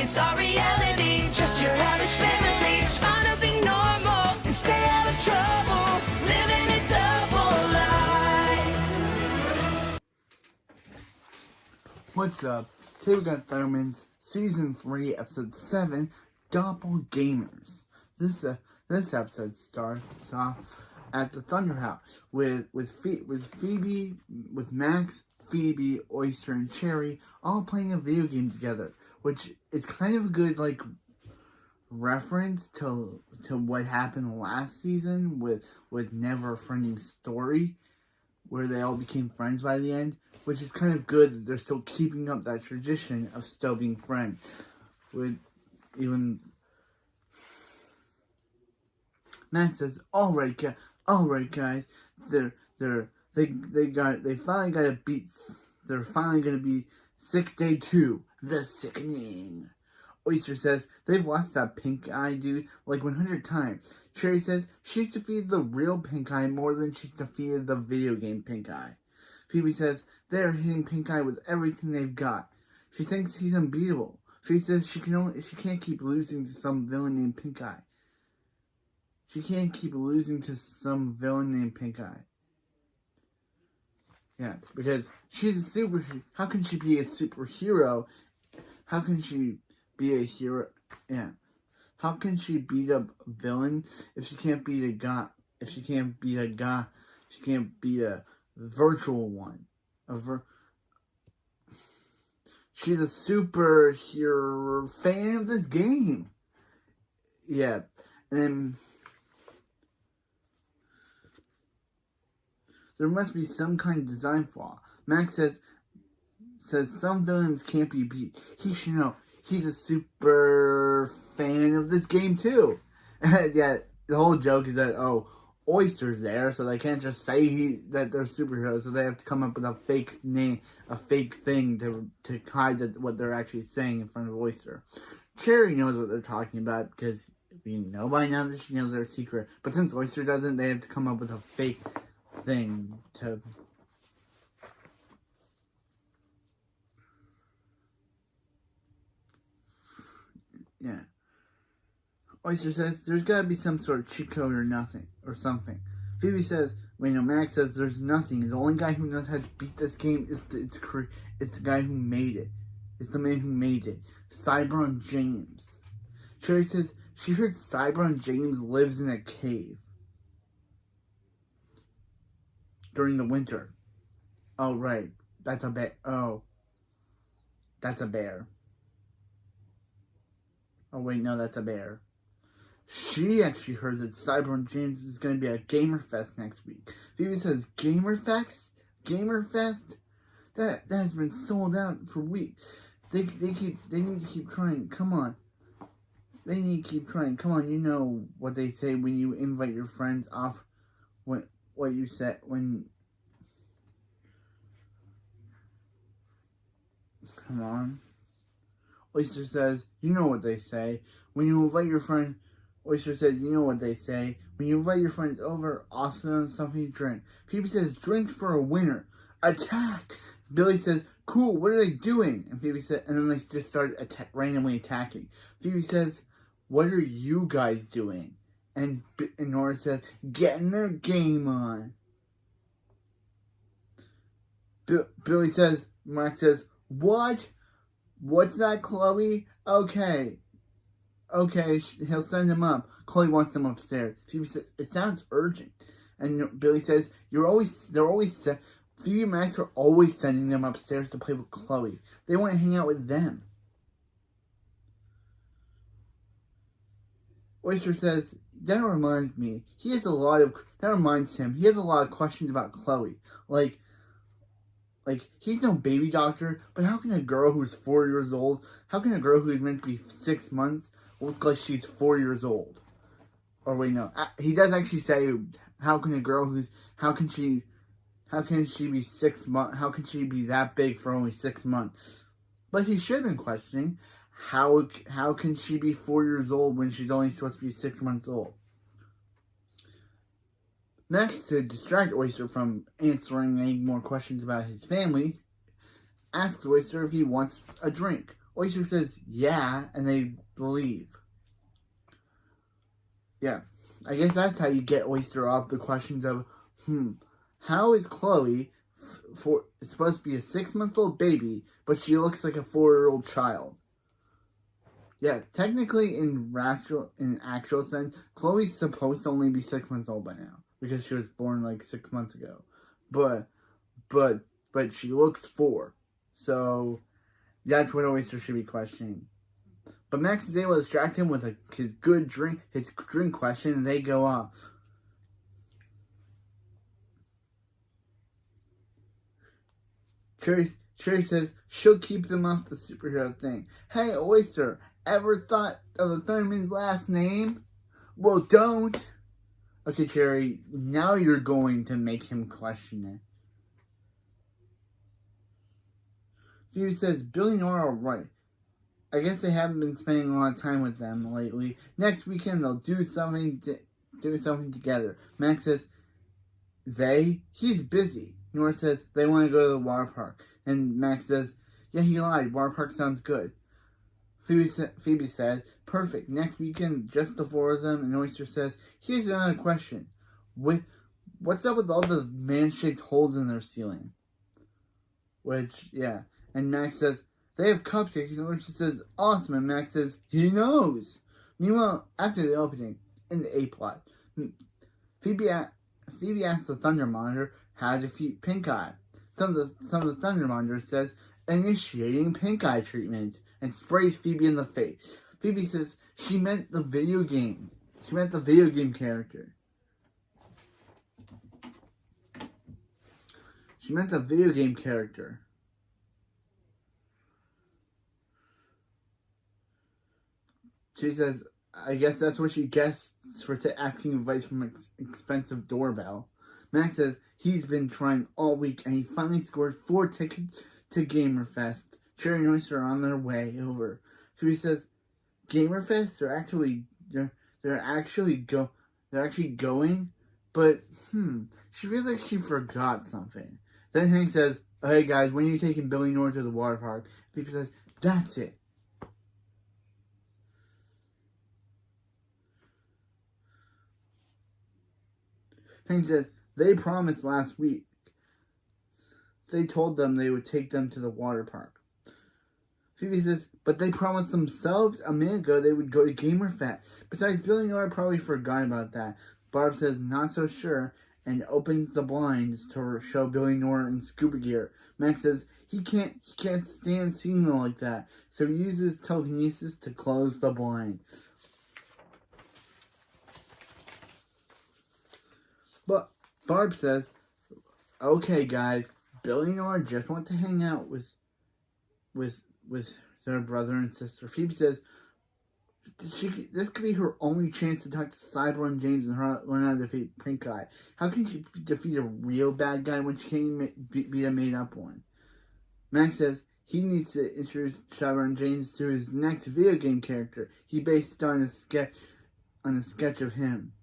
It's our reality, just your average family, trying to be normal and stay out of trouble, living a double life. What's up? Today we got Fireman's Season 3, Episode 7, Doppelgamers. This episode starts off at the Thunder House with Phoebe, with Max, Phoebe, Oyster, and Cherry all playing a video game together, which is kind of a good reference to what happened last season with Never Friending's story, where they all became friends by the end, which is kind of good that they're still keeping up that tradition of still being friends. With even Max says, "All right, guys, they finally got a beat. They're finally gonna be sick day 2, the sickening." Oyster says they've lost that pink eye dude like 100 times. Cherry says she's defeated the real pink eye more than she's defeated the video game pink eye. Phoebe says they're hitting pink eye with everything they've got. She thinks he's unbeatable. Phoebe says she can't keep losing to some villain named Pink Eye. She can't keep losing to some villain named Pink Eye. Yeah, because she's a superhero. How can she be a superhero? How can she be a hero? Yeah. How can she beat a villain if she can't beat a god? If she can't beat a god, she can't beat a virtual one. She's a superhero fan of this game. Yeah. And there must be some kind of design flaw. Max says some villains can't be beat. He should know. He's a super fan of this game too. Yeah, the whole joke is that, Oyster's there, so they can't just say that they're superheroes, so they have to come up with a fake name, a fake thing to hide what they're actually saying in front of Oyster. Cherry knows what they're talking about because we know by now that she knows their secret, but since Oyster doesn't, they have to come up with a fake thing to... Yeah. Oyster says there's gotta be some sort of cheat code or something. Phoebe says, Max says there's nothing. The only guy who knows how to beat this game is the guy who made it. It's the man who made it. Cybron James. Cherry says she heard Cybron James lives in a cave during the winter. Oh, right. That's a bear. Oh. That's a bear. Oh, wait, no, that's a bear. She actually heard that Cybron James is going to be at Gamerfest next week. Phoebe says, Gamerfest? That has been sold out for weeks. They need to keep trying. Come on. They need to keep trying. Come on, you know what they say when you invite your friends off. What you said when... Come on. Oyster says, you know what they say. When you invite your friend... Oyster says, you know what they say. When you invite your friends over, also something to drink. Phoebe says, drinks for a winner. Attack! Billy says, cool, what are they doing? And Phoebe said, and then they just start randomly attacking. Phoebe says, what are you guys doing? And Nora says, getting their game on. Billy says, Mark says, what? What's that, Chloe? Okay, he'll send them up. Chloe wants them upstairs. Phoebe says, it sounds urgent. And Billy says, Phoebe and Max are always sending them upstairs to play with Chloe. They want to hang out with them. Oyster says, that reminds him. He has a lot of questions about Chloe. Like, he's no baby doctor, but how can a girl who's 4 years old, how can a girl who's meant to be 6 months look like she's 4 years old? Or wait, no. He does actually say, how can she be 6 months, how can she be that big for only 6 months? But he should have been questioning, how can she be 4 years old when she's only supposed to be 6 months old? Next, to distract Oyster from answering any more questions about his family, asks Oyster if he wants a drink. Oyster says, yeah, and they leave. Yeah, I guess that's how you get Oyster off the questions of, how is Chloe it's supposed to be a 6-month-old baby, but she looks like a 4-year-old child? Yeah, technically in actual sense, Chloe's supposed to only be 6 months old by now because she was born like 6 months ago, but she looks 4, so that's what Oyster should be questioning. But Max is able to distract him with his drink question, and they go off. Cherry says she'll keep them off the superhero thing. Hey, Oyster, ever thought of the Thunderman's last name? Well, don't. Okay, Cherry, now you're going to make him question it. Phoebe says, Billy and Nora are right. I guess they haven't been spending a lot of time with them lately. Next weekend they'll do something together. Max says, he's busy. Nora says they want to go to the water park. And Max says, yeah, he lied. Water park sounds good. Phoebe said, perfect. Next weekend, just the 4 of them. And Oyster says, here's another question. What's up with all the man-shaped holes in their ceiling? Which, yeah. And Max says, they have cupcakes. And Oyster says, awesome. And Max says, he knows. Meanwhile, after the opening, in the A-plot, Phoebe asks the Thunder Monitor how to defeat Pink Eye. Some of the Thunder Monitor says, initiating Pink Eye treatment, and sprays Phoebe in the face. Phoebe says she meant the video game. She meant the video game character. She meant the video game character. She says, I guess that's what she gets for asking advice from an expensive doorbell. Max says he's been trying all week and he finally scored 4 tickets to Gamerfest. Cherry and Oyster are on their way over. Phoebe says, Gamerfest? They're actually going? But, she feels like she forgot something. Then Hank says, oh, hey guys, when are you taking Billy and Nora to the water park? Phoebe says, that's it. Hank says, they promised last week. They told them they would take them to the water park. Phoebe says, but they promised themselves a minute ago they would go to Gamerfest. Besides, Billy and Nora probably forgot about that. Barb says, not so sure, and opens the blinds to show Billy and Nora in scuba gear. Max says he can't stand seeing them like that, so he uses telekinesis to close the blinds. But Barb says, okay guys, Billy and Nora just want to hang out with their brother and sister. Phoebe says this could be her only chance to talk to Cyber and James and learn how to defeat Pink Eye. How can she defeat a real bad guy when she can't beat a made-up one? Max says he needs to introduce Cyber and James to his next video game character. He based it on a sketch of him.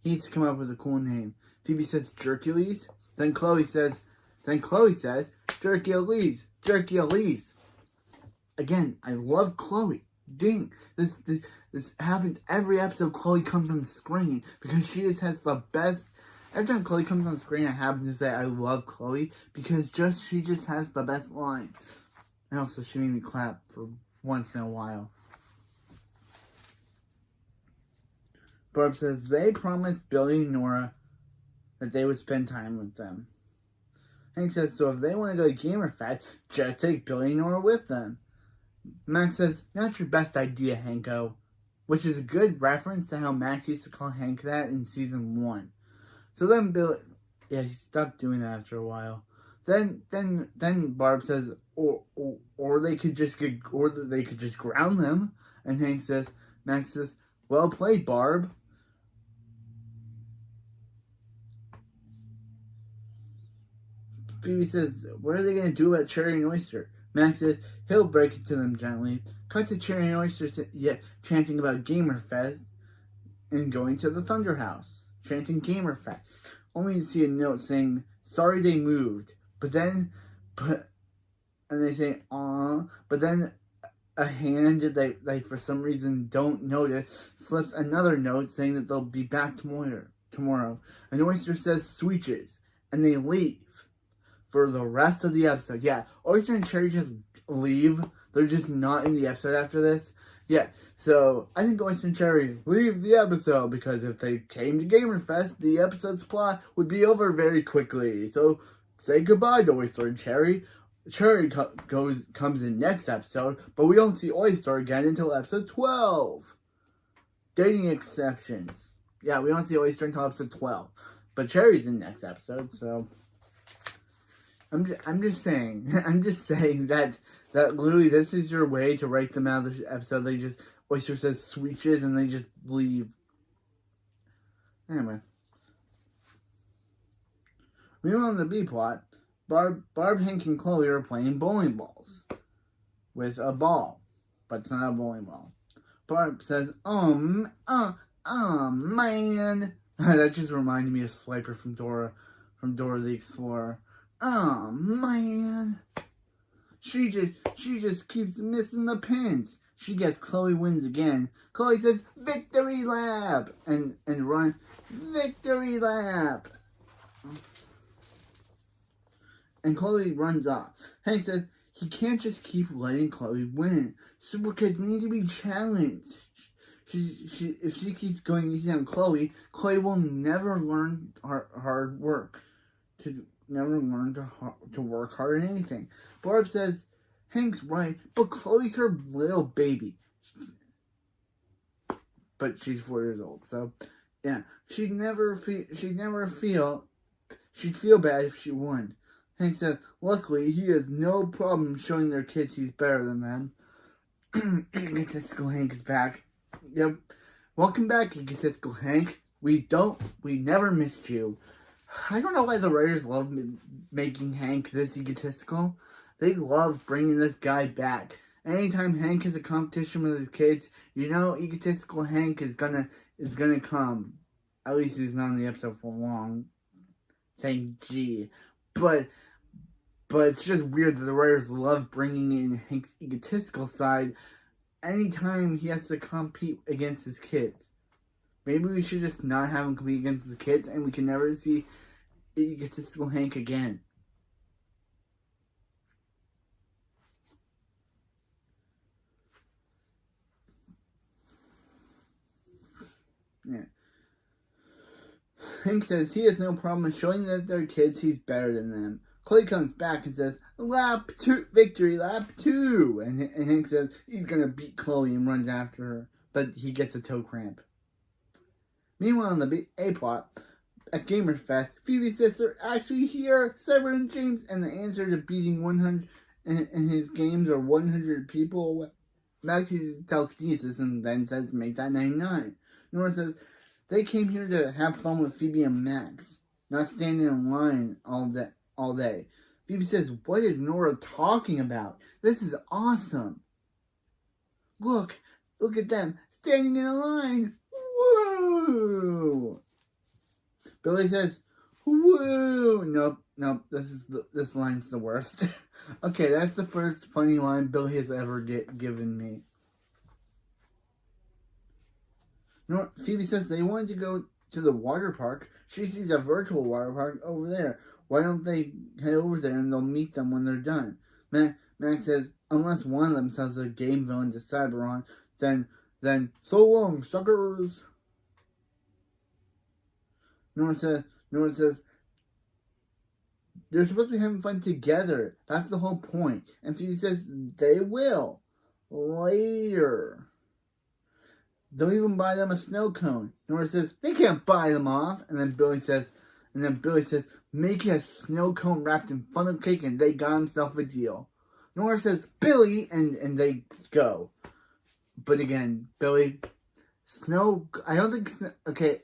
He needs to come up with a cool name. Phoebe says Jerkules. Then Chloe says Jerkules. Again, I love Chloe. Dang, this happens every episode. Chloe comes on screen because she just has the best. Every time Chloe comes on screen, I happen to say I love Chloe because she just has the best lines. And also, she made me clap for once in a while. Barb says they promised Billy and Nora that they would spend time with them. Hank says, so if they want to go to Gamerfest, just take Billy and Nora with them. Max says, not your best idea, Hanko. Which is a good reference to how Max used to call Hank that in season 1. So then Billy, he stopped doing that after a while. Then Barb says, or they could just ground them. And Max says, well played, Barb. Phoebe says, what are they going to do about Cherry and Oyster? Max says, he'll break it to them gently. Cut to Cherry and Oyster chanting about Gamerfest and going to the Thunder House. Chanting Gamerfest. Only to see a note saying, sorry they moved. And they say, aww. But then a hand that they for some reason don't notice slips another note saying that they'll be back tomorrow. An oyster says switches, and they leave for the rest of the episode. Yeah, Oyster and Cherry just leave. They're just not in the episode after this. Yeah, so I think Oyster and Cherry leave the episode because if they came to GamerFest, the episode's plot would be over very quickly. So say goodbye to Oyster and Cherry. Cherry comes in next episode, but we don't see Oyster again until episode 12. Dating exceptions. Yeah, we don't see Oyster until episode 12. But Cherry's in next episode, so I'm just saying that literally this is your way to write them out of the episode. They just Oyster says switches and they just leave. Anyway. Meanwhile on the B plot, Barb, Hank, and Chloe are playing bowling balls with a ball, but it's not a bowling ball. Barb says, man. That just reminded me of Swiper from Dora the Explorer. Man. She just keeps missing the pins. She gets Chloe wins again. Chloe says, victory lap! And run, victory lap! And Chloe runs off. Hank says he can't just keep letting Chloe win. Super kids need to be challenged. If she keeps going easy on Chloe will never learn hard work. Never learn to work hard at anything. Barb says Hank's right, but Chloe's her little baby. But she's 4 years old, so yeah, she'd feel bad if she won. Hank says, luckily, he has no problem showing their kids he's better than them. Egotistical Hank is back. Yep. Welcome back, Egotistical Hank. We never missed you. I don't know why the writers love making Hank this egotistical. They love bringing this guy back. Anytime Hank has a competition with his kids, you know egotistical Hank is gonna come. At least he's not in the episode for long. Thank G. But it's just weird that the writers love bringing in Hank's egotistical side anytime he has to compete against his kids. Maybe we should just not have him compete against his kids and we can never see egotistical Hank again. Yeah. Hank says he has no problem showing that their kids he's better than them. Chloe comes back and says, lap 2, victory, lap 2. And Hank says he's going to beat Chloe and runs after her. But he gets a toe cramp. Meanwhile, on the A plot, at GamerFest, Phoebe says they're actually here, Cyber and James, and the answer to beating 100 in his games are 100 people. Max uses telekinesis and then says make that 99. Nora says they came here to have fun with Phoebe and Max, not standing in line all day. Phoebe says, what is Nora talking about? This is awesome. Look at them, standing in a line. Woo! Billy says, woo! Nope, this line's the worst. Okay, that's the first funny line Billy has ever given me. Phoebe says they wanted to go to the water park. She sees a virtual water park over there. Why don't they head over there and they'll meet them when they're done? Max says, unless one of them sells a game villain to Cyberon, then so long, suckers. Nora says, they're supposed to be having fun together. That's the whole point. And Phoebe says, they will. Later. They'll even buy them a snow cone. Nora says, they can't buy them off. And then Billy says, make it a snow cone wrapped in funnel cake, and they got himself a deal. Nora says, Billy, and they go. But again, Billy, I don't think, okay,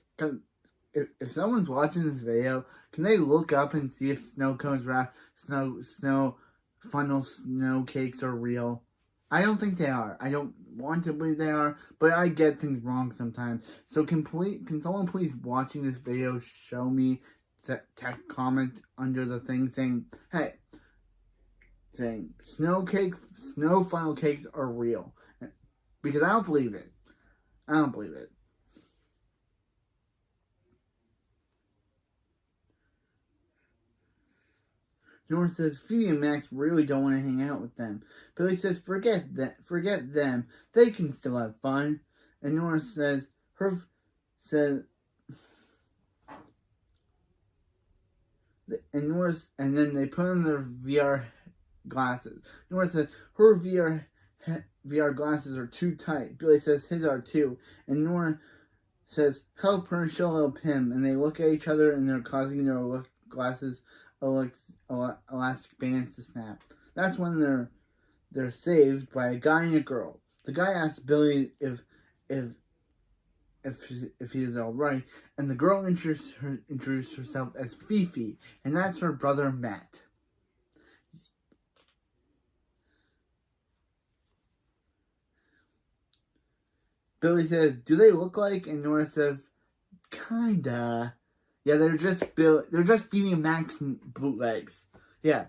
if someone's watching this video, can they look up and see if snow cones wrap, snow funnel snow cakes are real? I don't think they are. I don't want to believe they are, but I get things wrong sometimes. So can someone please watching this video show me, comment under the thing saying, hey, saying snow funnel cakes are real. Because I don't believe it. I don't believe it. Nora says Phoebe and Max really don't want to hang out with them. Billy says forget them. They can still have fun. And Nora says and then they put on their VR glasses. Nora says her VR glasses are too tight. Billy says his are too. And Nora says help her and she'll help him. And they look at each other and they're causing their glasses elastic bands to snap. That's when they're saved by a guy and a girl. The guy asks Billy if he is all right, and the girl introduced herself as Fifi, and that's her brother Matt. Billy says, "Do they look like?" And Nora says, "Kinda." Yeah, they're just Phoebe and Max bootlegs. Yeah,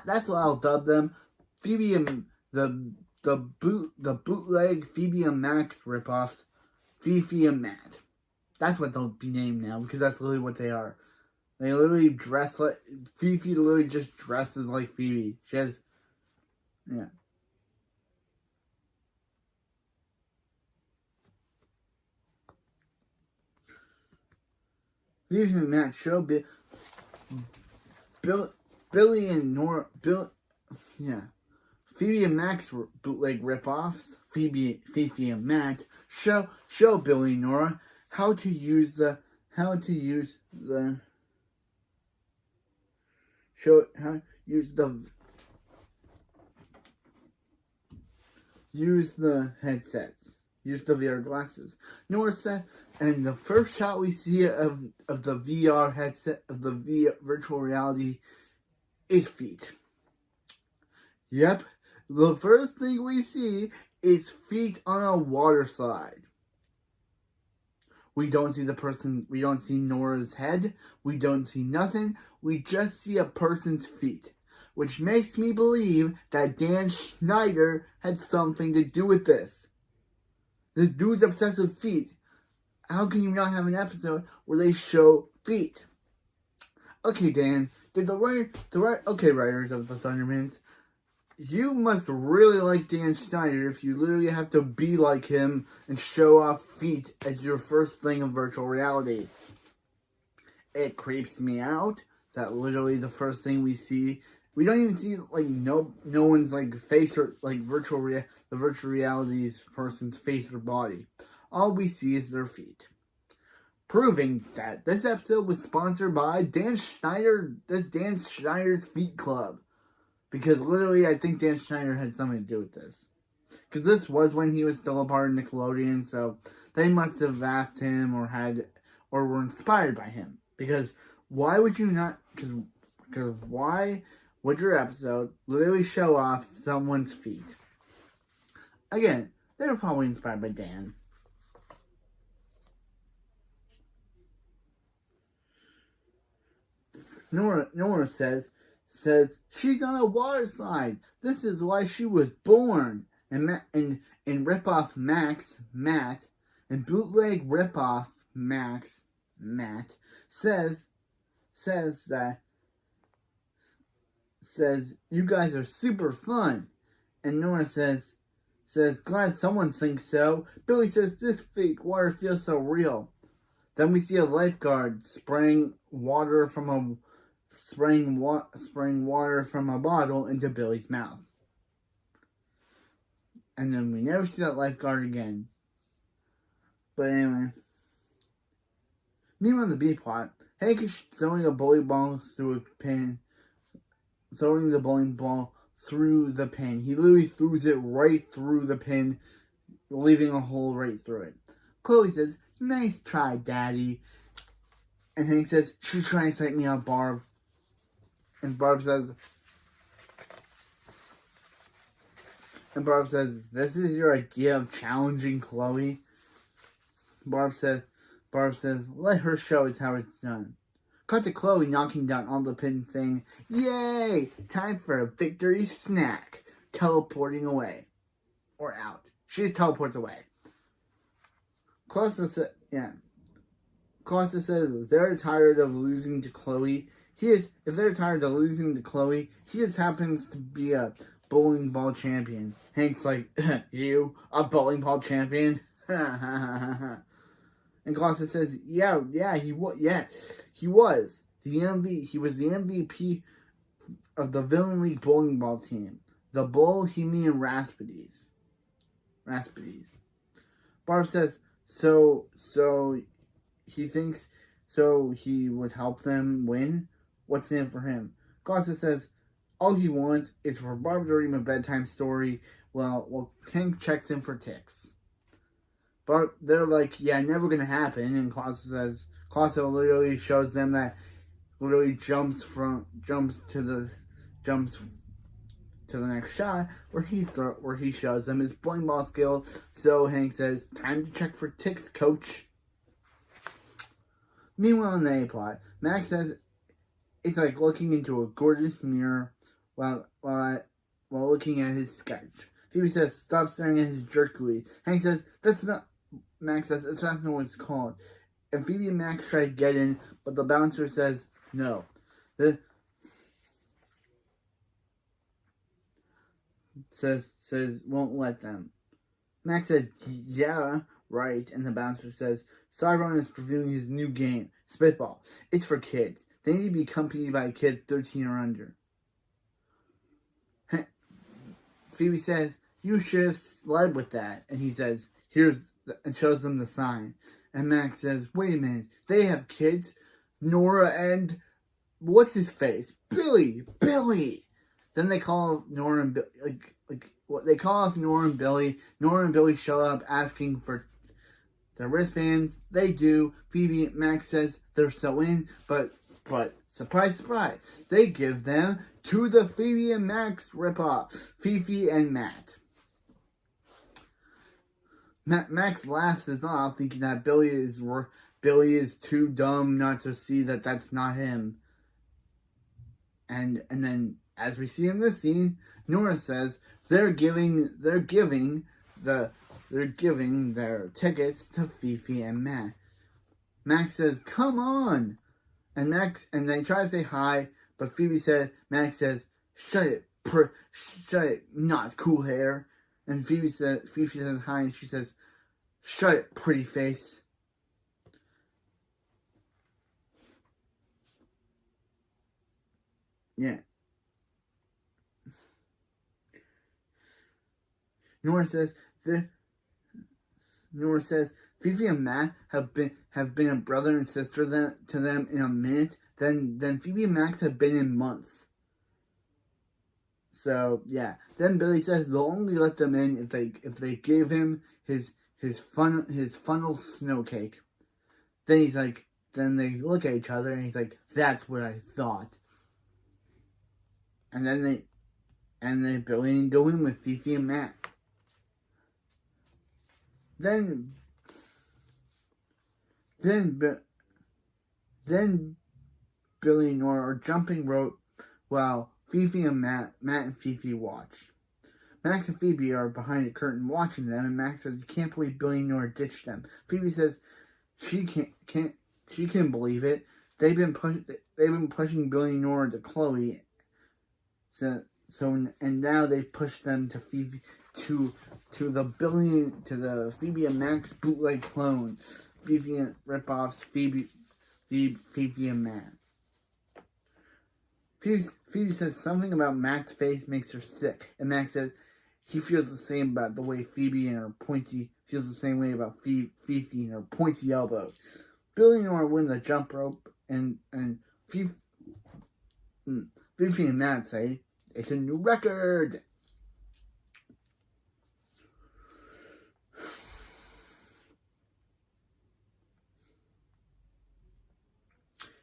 that's what I'll dub them. Phoebe and the bootleg Phoebe and Max ripoffs. Fifi and Matt. That's what they'll be named now because that's literally what they are. They literally dress like Fifi. Literally just dresses like Phoebe. She has, yeah. Phoebe and Matt show Billy and Nora. Yeah. Phoebe and Max were bootleg ripoffs. Fifi and Matt show Billy and Nora how to use the headsets. Use the VR glasses. Nora said, and the first shot we see of the VR headset, of the VR virtual reality, is feet. Yep, the first thing we see is feet on a water slide. We don't see we don't see Nora's head, we don't see nothing, we just see a person's feet. Which makes me believe that Dan Schneider had something to do with this. This dude's obsessed with feet. How can you not have an episode where they show feet? Okay, Dan, did writers of the Thundermans, you must really like Dan Schneider if you literally have to be like him and show off feet as your first thing of virtual reality. It creeps me out that literally the first thing we see, we don't even see like no one's like face or like the virtual reality's person's face or body. All we see is their feet. Proving that this episode was sponsored by Dan Schneider's Feet Club. Because literally, I think Dan Schneider had something to do with this. Because this was when he was still a part of Nickelodeon, so they must have asked him or were inspired by him. Because why would you not? Because why would your episode literally show off someone's feet? Again, they were probably inspired by Dan. Nora says she's on a water slide. This is why she was born. And ripoff Matt, and bootleg ripoff Matt says you guys are super fun. And Nora says glad someone thinks so. Billy says this fake water feels so real. Then we see a lifeguard spraying water from a bottle into Billy's mouth. And then we never see that lifeguard again. But anyway. Meanwhile, the B plot, Hank is throwing a bowling ball through a pin. Throwing the bowling ball through the pin. He literally throws it right through the pin, leaving a hole right through it. Chloe says, "Nice try, Daddy." And Hank says, "She's trying to psych me out, Barb." And Barb says, "This is your idea of challenging Chloe?" Barb says, "Let her show us how it's done." Cut to Chloe knocking down all the pins saying, "Yay! Time for a victory snack." Teleporting away. Or out. She just teleports away. Costa says they're tired of losing to Chloe. If they're tired of losing to Chloe, he just happens to be a bowling ball champion. Hank's like, "You, a bowling ball champion?" And Costa says, yeah, he was. He was the MVP of the Villain League bowling ball team. The Bohemian Rhapsodies. Barb says, so he thinks he would help them win? What's in it for him? Costa says, all he wants is for Barb to read him a bedtime story while Hank checks in for ticks. But they're like, yeah, never gonna happen. And Costa literally shows them that literally jumps to the next shot where he shows them his bowling ball skill. So Hank says, "Time to check for ticks, coach." Meanwhile, in the A-plot, Max says it's like looking into a gorgeous mirror while looking at his sketch. Phoebe says, "Stop staring at his jerky." Hank says, Max says, "That's not what it's called." And Phoebe and Max try to get in, but the bouncer says no. Says won't let them. Max says, "Yeah, right." And the bouncer says, "Cyron is reviewing his new game, Spitball. It's for kids. They need to be accompanied by kids 13 or under." Phoebe says, "You should have led with that." And he says, and shows them the sign. And Max says, "Wait a minute, they have kids, Nora and what's his face, Billy." Then they call Nora and they call off Nora and Billy. Nora and Billy show up asking for their wristbands. They do. Phoebe and Max says they're so in, but surprise, they give them to the Phoebe and Max ripoff, Fifi and Matt. Max laughs it off, thinking that Billy is too dumb not to see that that's not him. And then, as we see in this scene, Nora says they're giving their tickets to Fifi and Matt. Max says, "Come on," and they try to say hi, but Fifi says, "Shut it, not cool hair." And Fifi says hi, and she says, "Shut it, pretty face." Yeah. Nora says Fifi and Matt have been a brother and sister to them in a minute. Then Phoebe and Max have been in months. So yeah. Then Billy says they'll only let them in if they give him his funnel snow cake. Then they look at each other and he's like, "That's what I thought." And then Billy go in with Fifi and Matt. Then Billy and Nora are jumping rope while Fifi and Matt and Fifi watch. Max and Phoebe are behind a curtain watching them, and Max says he can't believe Billy and Nora ditched them. Phoebe says she can't believe it. They've been pushing Billy and Nora to Chloe. So now they've pushed them to Phoebe to the Phoebe and Max bootleg clones. Phoebe and ripoffs, Phoebe and Matt. Phoebe says something about Max's face makes her sick, and Max says he feels the same about the way Phoebe and her feels the same way about Fifi and her pointy elbows. Billy and Nora win the jump rope, and Fifi and Matt say it's a new record.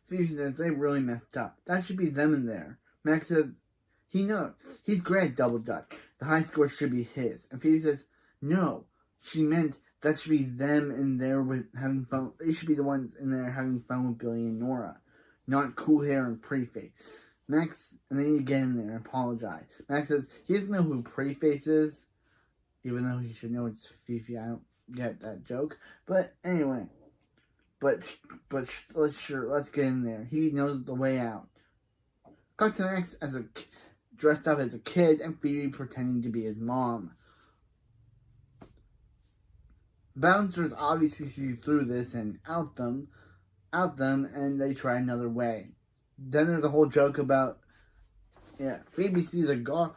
Phoebe says they really messed up. That should be them in there. Max says he knows. He's great at double dutch. The high score should be his. And Phoebe says, no, she meant that should be them in there with having fun. They should be the ones in there having fun with Billy and Nora. not cool hair and pretty face. Max, and then you get in there and apologize. Max says he doesn't know who pretty face is, even though he should know it's Fifi. I don't get that joke. But anyway, let's get in there. He knows the way out. Cut to Max dressed up as a kid and Phoebe pretending to be his mom. Bouncers obviously see through this and out them, and they try another way. Then there's a whole joke about, Phoebe sees a guard,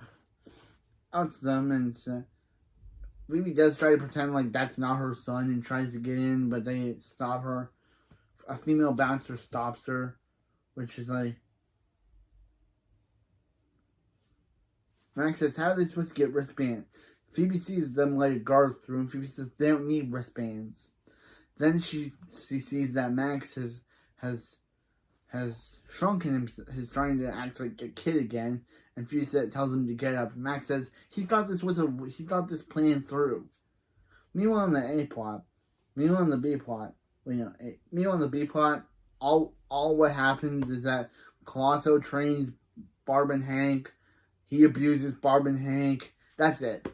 outs them, and Phoebe does try to pretend like that's not her son and tries to get in, but they stop her. A female bouncer stops her, which is like, Max says, how are they supposed to get wristbands? Phoebe sees them let a guard through, and Phoebe says they don't need wristbands. Then she sees that Max has shrunken him. He's trying to act like a kid again, and Phoebe tells him to get up. Max says he thought this plan through. Meanwhile, on the A plot, meanwhile on the B plot, all what happens is that Colosso trains Barb and Hank. He abuses Barb and Hank. That's it.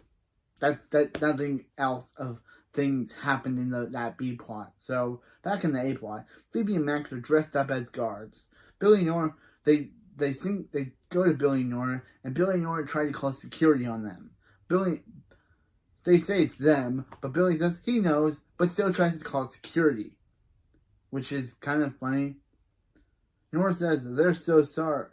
That nothing else of things happened in that B plot. So back in the A plot, Phoebe and Max are dressed up as guards. Billy and Nora, they go to Billy and Nora, and Billy and Nora try to call security on them. They say it's them, but Billy says he knows, but still tries to call security, which is kind of funny. Nora says they're so sorry.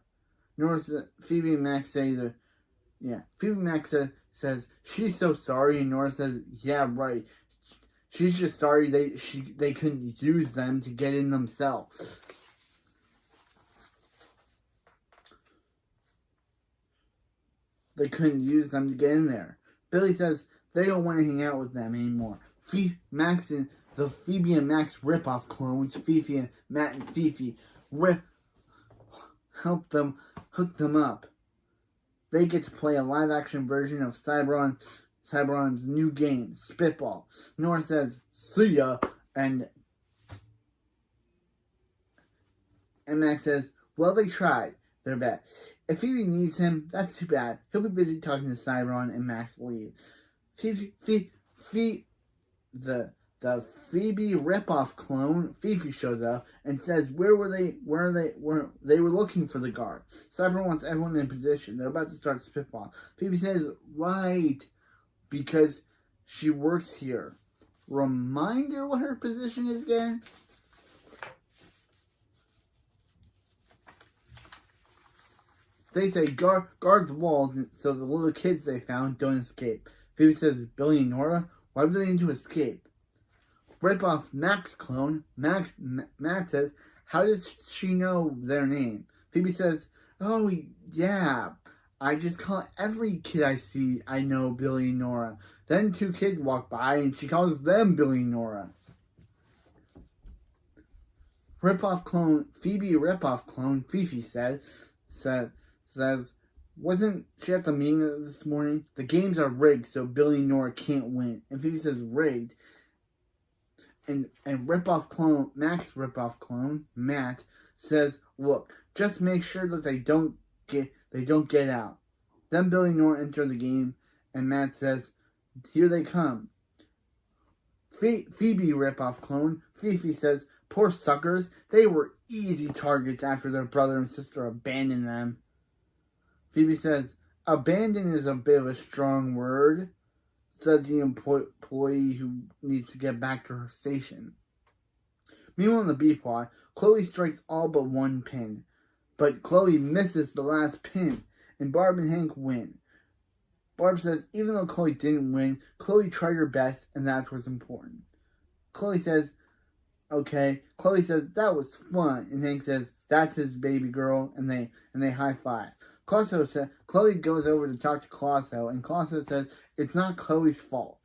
Phoebe and Max say Phoebe and Max says she's so sorry, and Nora says, yeah, right. She's just sorry they couldn't use them to get in themselves. They couldn't use them to get in there. Billy says they don't want to hang out with them anymore. The Phoebe and Max ripoff clones, Fifi and Matt and Fifi, hook them up. They get to play a live-action version of Cyberon's new game, Spitball. Nora says, see ya, and Max says, well, they tried their best. If Phoebe needs him, that's too bad. He'll be busy talking to Cyberon, and Max leaves. The Phoebe ripoff clone, Fifi, shows up and says, they were looking for the guard. Cyber wants everyone in position. They're about to start Spitball. Phoebe says, right, because she works here. Remind her what her position is again? They say, guard the walls so the little kids they found don't escape. Phoebe says, Billy and Nora, why would they need to escape? Rip off Max clone. Matt says, how does she know their name? Phoebe says, oh, yeah. I just call every kid I see I know Billy and Nora. Then two kids walk by and she calls them Billy and Nora. Rip-off clone, Phoebe rip-off clone, Fifi says, wasn't she at the meeting this morning? The games are rigged so Billy and Nora can't win. And Phoebe says, rigged. And rip-off clone, Max rip-off clone, Matt, says, look, just make sure that they don't get out. Then Billy and Nora enter the game, and Matt says, here they come. Phoebe rip-off clone, Fifi says, poor suckers, they were easy targets after their brother and sister abandoned them. Phoebe says, abandon is a bit of a strong word, said the employee who needs to get back to her station. Meanwhile, in the B plot, Chloe strikes all but one pin, but Chloe misses the last pin, and Barb and Hank win. Barb says even though Chloe didn't win, Chloe tried her best, and that's what's important. Chloe says, okay. Chloe says, that was fun, and Hank says, that's his baby girl, and they high five. Chloe goes over to talk to Colosso, and Colosso says it's not Chloe's fault.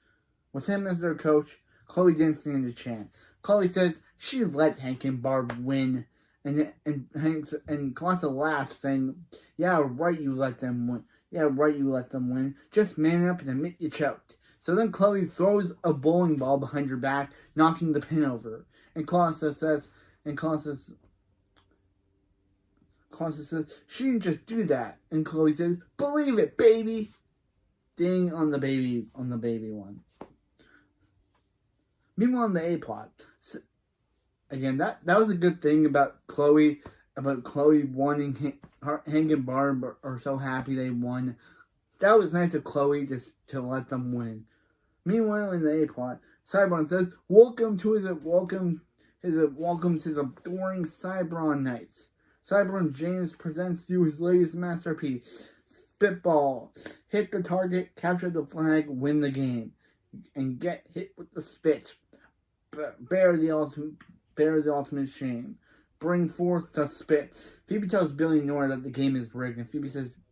With him as their coach, Chloe didn't stand a chance. Chloe says she let Hank and Barb win, and Colosso laughs, saying, "Yeah, right, you let them win. Yeah, right, you let them win. Just man up and admit you choked." So then Chloe throws a bowling ball behind her back, knocking the pin over. And Colosso says, Constance says, she didn't just do that. And Chloe says, believe it, baby. Ding on the baby one. Meanwhile, in the A plot, again, that was a good thing about Chloe wanting Hank and Barb are so happy they won. That was nice of Chloe just to let them win. Meanwhile, in the A plot, Cybron says, welcomes his adoring Cybron Knights. Cybron James presents you his latest masterpiece, Spitball. Hit the target, capture the flag, win the game, and get hit with the spit. Bear the ultimate shame. Bring forth the spit. Phoebe tells Billy and Nora that the game is rigged,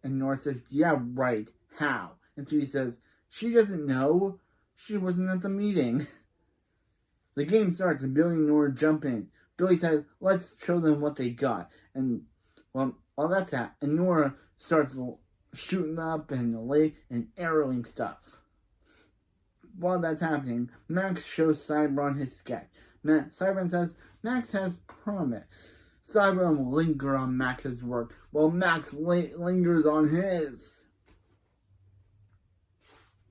and Nora says, yeah, right. How? And Phoebe says, she doesn't know. She wasn't at the meeting. The game starts and Billy and Nora jump in. Billy says, let's show them what they got. And while that's that, and Nora starts shooting up and arrowing stuff. While that's happening, Max shows Cybron his sketch. Cybron says, Max has promise. Cybron will linger on Max's work, while Max lingers on his.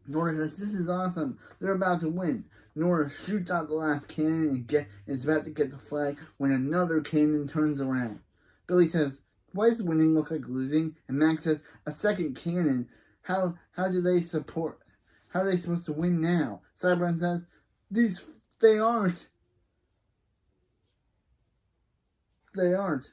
Nora says, this is awesome. They're about to win. Nora shoots out the last cannon and is about to get the flag when another cannon turns around. Billy says, why does winning look like losing? And Max says, a second cannon. How are they supposed to win now? Cybron says, they aren't. They aren't.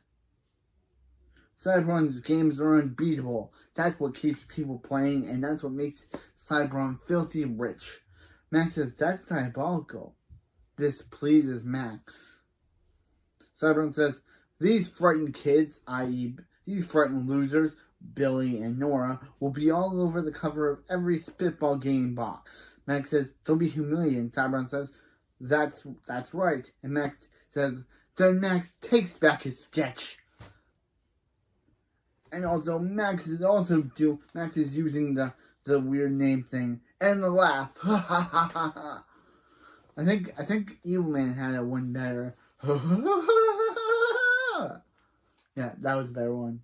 Cybron's games are unbeatable. That's what keeps people playing, and that's what makes Cybron filthy rich. Max says, that's diabolical. This pleases Max. Cybron says, these frightened kids, i.e. these frightened losers, Billy and Nora, will be all over the cover of every Spitball game box. Max says, they'll be humiliated. And Cybron says, that's right. And Max says, then Max takes back his sketch. And also, Max is using the weird name thing and the laugh. Ha ha ha ha ha. I think Evil Man had a one better. Yeah, that was a better one.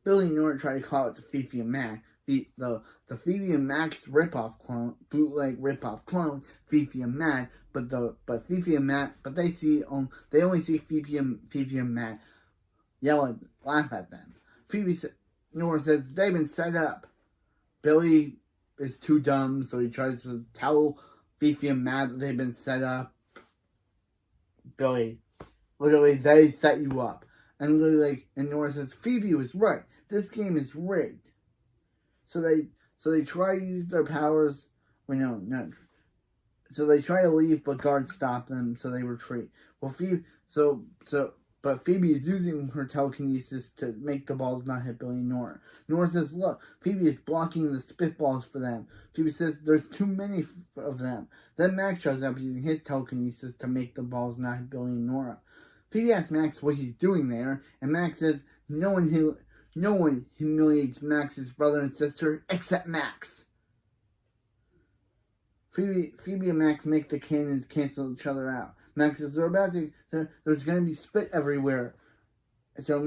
Billy and Nora try to call it to Fifi and Mac. The Phoebe and Max bootleg ripoff clone, Fifi and Mac, but Fifi and Mac, but they only see Fifi and Mac laugh at them. Nora says they've been set up. Billy is too dumb, so he tries to tell Fifi and Mac that they've been set up. Billy, literally, they set you up. And Nora says, Phoebe was right. This game is rigged. So they try to use their powers. So they try to leave, but guards stop them. So they retreat. Well, but Phoebe is using her telekinesis to make the balls not hit Billy and Nora. Nora says, look, Phoebe is blocking the spitballs for them. Phoebe says, there's too many of them. Then Max shows up using his telekinesis to make the balls not hit Billy and Nora. Phoebe asks Max what he's doing there, and Max says, no one humiliates Max's brother and sister except Max. Phoebe and Max make the cannons cancel each other out. Max says there's going to be spit everywhere. So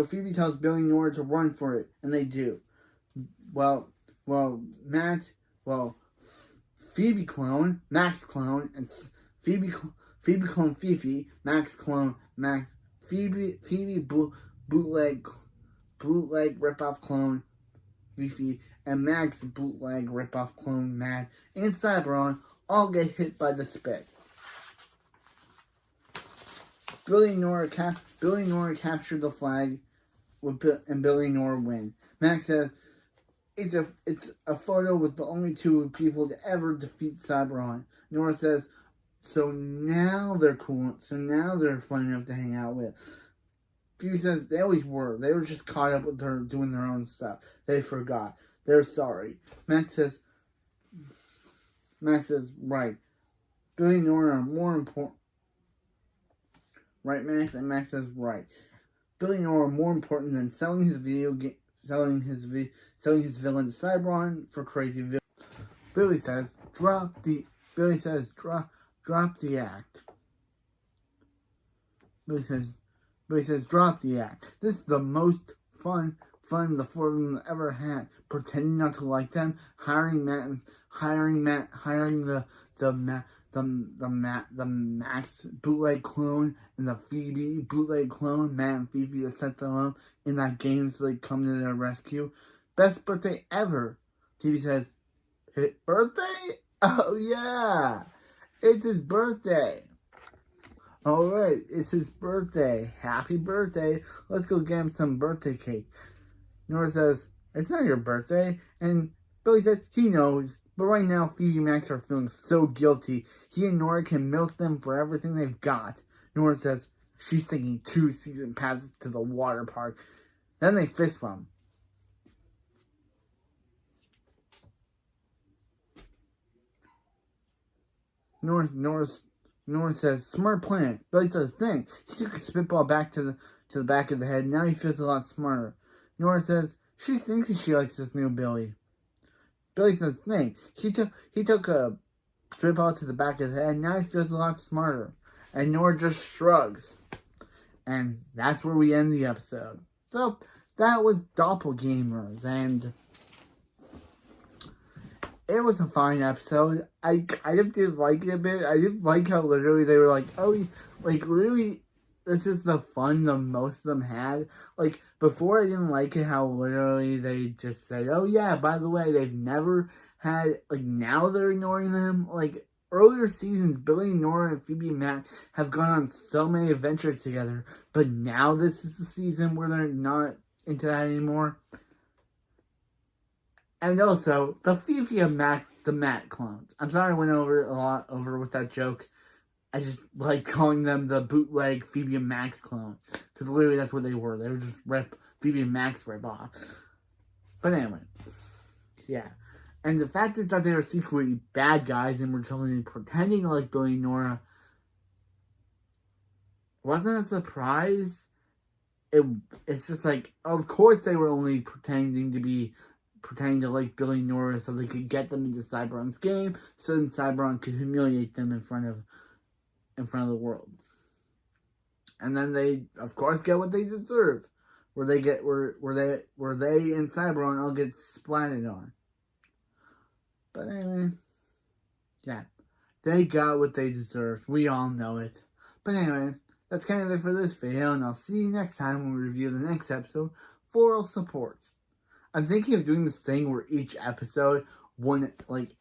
Phoebe tells Billy and Nora to run for it, and they do. Phoebe clone, Max clone, and Phoebe clone Fifi, Max clone Max, Phoebe bootleg ripoff clone Fifi, and Max bootleg ripoff clone Matt and Cybron all get hit by the spit. Billy and Nora capture the flag, and Billy and Nora win. Max says it's a photo with the only two people to ever defeat Cybron. Nora says, so now they're cool. So now they're fun enough to hang out with. Phoebe says they always were. They were just caught up with her doing their own stuff. They forgot. They're sorry. Max says, right. Billy and Nora are more important. Right, Max? And Max says, right. Billy and Nora are more important than selling his villain to Cybron for crazy villain. Billy says, drop the act. Billy says, drop the act. This is the most fun the four of them ever had. Pretending not to like them, hiring the Max bootleg clone and the Phoebe bootleg clone, Matt and Phoebe, to set them up in that game so they come to their rescue. Best birthday ever. Phoebe says, his birthday? Oh yeah, it's his birthday. Alright, it's his birthday. Happy birthday. Let's go get him some birthday cake. Nora says, it's not your birthday. And Billy says, he knows. But right now, Phoebe and Max are feeling so guilty. He and Nora can milk them for everything they've got. Nora says she's thinking 2 season passes to the water park. Then they fist bump. Nora says, smart plan. Billy says, thanks. He took a spitball back to the back of the head. Now he feels a lot smarter. Nora says, she thinks she likes this new Billy. Billy says, thanks. He took a spitball to the back of the head. Now he feels a lot smarter. And Nora just shrugs. And that's where we end the episode. So, that was Doppelgamers. And it was a fine episode. I kind of did like it a bit. I did like how literally they were like, oh, like literally, this is the fun the most of them had. Like, before I didn't like it how literally they just said, oh yeah, by the way, they've never had, like, now they're ignoring them. Like, earlier seasons, Billy, Nora, and Phoebe and Matt have gone on so many adventures together. But now this is the season where they're not into that anymore. And also, the Fifi of the Matt clones. I'm sorry I went over with that joke. I just like calling them the bootleg Phoebe and Max clone. Because literally that's what they were. They were just Phoebe and Max rip-off. But anyway. Yeah. And the fact is that they were secretly bad guys and were totally pretending like Billy and Nora wasn't a surprise. It's just like, of course they were only pretending to like Billy and Nora so they could get them into Cyberon's game, so then Cyberon could humiliate them in front of the world. And then they, of course, get what they deserve. Where they and Cyberon all get splatted on. But anyway, yeah. They got what they deserved. We all know it. But anyway, that's kind of it for this video, and I'll see you next time when we review the next episode, Floral Support. I'm thinking of doing this thing where each episode, like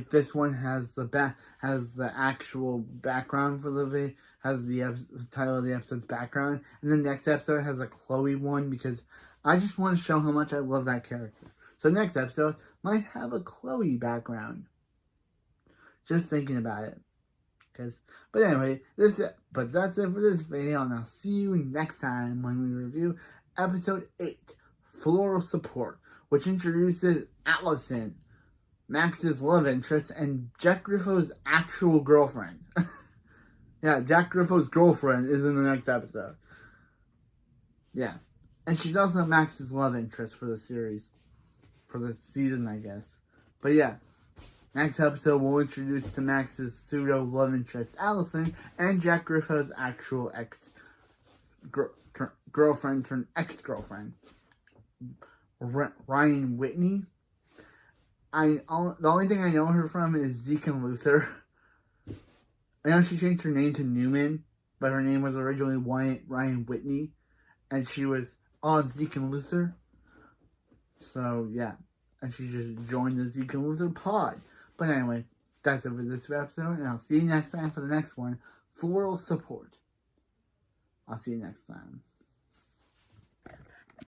this one has the actual background for the video, has the title of the episode's background, and the next episode has a Chloe one because I just want to show how much I love that character. So next episode might have a Chloe background. Just thinking about it. But anyway, that's it for this video, and I'll see you next time when we review Episode 8, Floral Support, which introduces Allison, Max's love interest, and Jack Griffo's actual girlfriend. Yeah, Jack Griffo's girlfriend is in the next episode. Yeah. And she's also Max's love interest for the series. For the season, I guess. But yeah. Next episode, we'll introduce to Max's pseudo love interest, Allison, and Jack Griffo's actual girlfriend turned ex-girlfriend, Ryan Whitney. The only thing I know her from is Zeke and Luther. I know she changed her name to Newman, but her name was originally Ryan Whitney, and she was on Zeke and Luther. So yeah, and she just joined the Zeke and Luther pod. But anyway, that's it for this episode, and I'll see you next time for the next one, Floral Support. I'll see you next time.